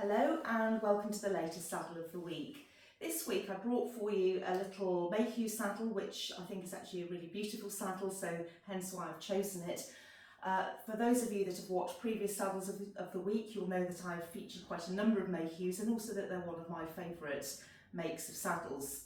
Hello and welcome to the latest saddle of the week. This week I brought for you a little Mayhew saddle, which I think is actually a really beautiful saddle, so hence why I've chosen it. For those of you that have watched previous saddles of the week, you'll know that I've featured quite a number of Mayhews and also that they're one of my favourite makes of saddles.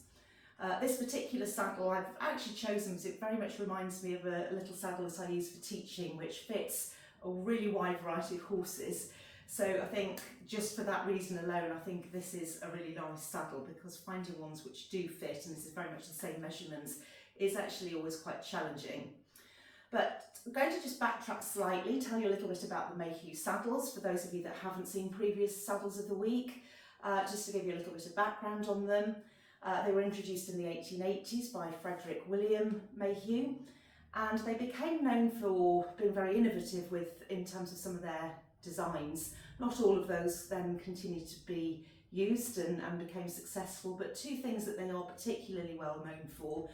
This particular saddle I've actually chosen because it very much reminds me of a little saddle that I use for teaching, which fits a really wide variety of horses. So I think just for that reason alone, I think this is a really nice saddle, because finding ones which do fit, and this is very much the same measurements, is actually always quite challenging. But I'm going to just backtrack slightly, tell you a little bit about the Mayhew saddles, for those of you that haven't seen previous saddles of the week, just to give you a little bit of background on them. They were introduced in the 1880s by Frederick William Mayhew, and they became known for being very innovative in terms of some of their designs. Not all of those then continued to be used and became successful, but two things that they are particularly well known for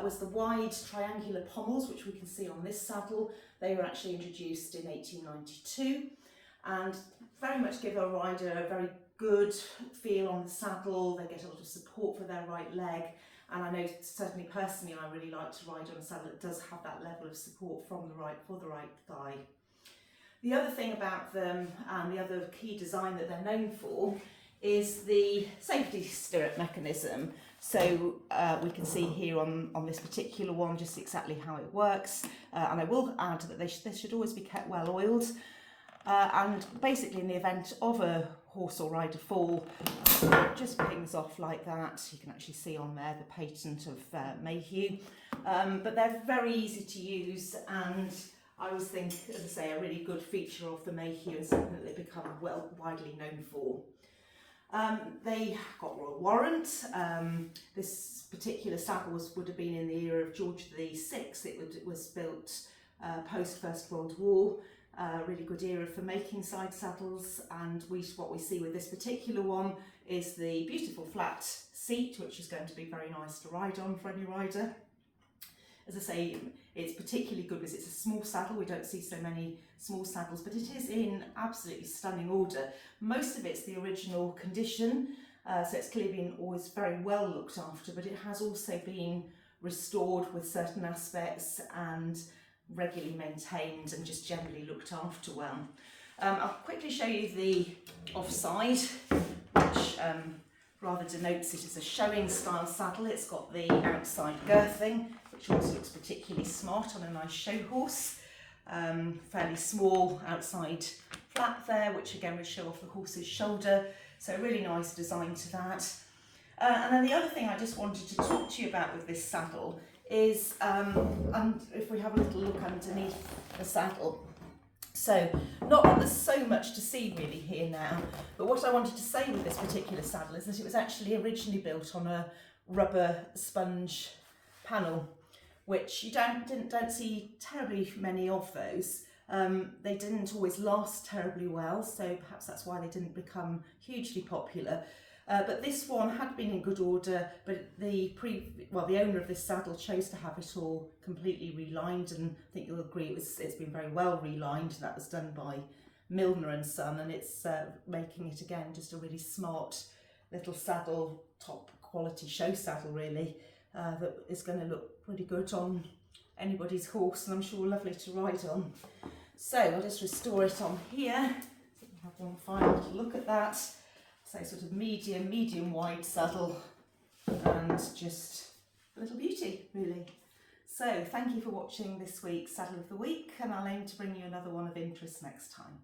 was the wide triangular pommels, which we can see on this saddle. They were actually introduced in 1892 and very much give a rider a very good feel on the saddle. They get a lot of support for their right leg, and I know certainly personally I really like to ride on a saddle that does have that level of support for the right thigh. The other thing about them, and the other key design that they're known for, is the safety stirrup mechanism. So we can see here on this particular one just exactly how it works, and I will add that they should always be kept well oiled, and basically in the event of a horse or rider fall, it just pings off like that. You can actually see on there the patent of Mayhew, but they're very easy to use, and I always think, as I say, a really good feature of the Mayhew and something that they've become widely known for. They got royal warrant. This particular saddle would have been in the era of George VI. It was built post First World War. Really good era for making side saddles, and what we see with this particular one is the beautiful flat seat, which is going to be very nice to ride on for any rider. As I say, it's particularly good because it's a small saddle. We don't see so many small saddles, but it is in absolutely stunning order. Most of it's the original condition, so it's clearly been always very well looked after, but it has also been restored with certain aspects and regularly maintained and just generally looked after well. I'll quickly show you the offside, which rather denotes it as a showing style saddle. It's got the outside girthing, which also looks particularly smart on a nice show horse. Fairly small outside flap there, which again would show off the horse's shoulder. So really nice design to that. And then the other thing I just wanted to talk to you about with this saddle is, and if we have a little look underneath the saddle. So, not that there's so much to see really here now, but what I wanted to say with this particular saddle is that it was actually originally built on a rubber sponge panel, which you don't see terribly many of those. They didn't always last terribly well, so perhaps that's why they didn't become hugely popular. But this one had been in good order, but the owner of this saddle chose to have it all completely relined, and I think you'll agree it's been very well relined. That was done by Milner and Son, and it's making it again just a really smart little saddle, top quality show saddle really, that is going to look pretty good on anybody's horse, and I'm sure lovely to ride on. So I'll just restore it on here. So we'll have one final look at that. So sort of medium wide saddle, and just a little beauty really. So thank you for watching this week's Saddle of the Week, and I'll aim to bring you another one of interest next time.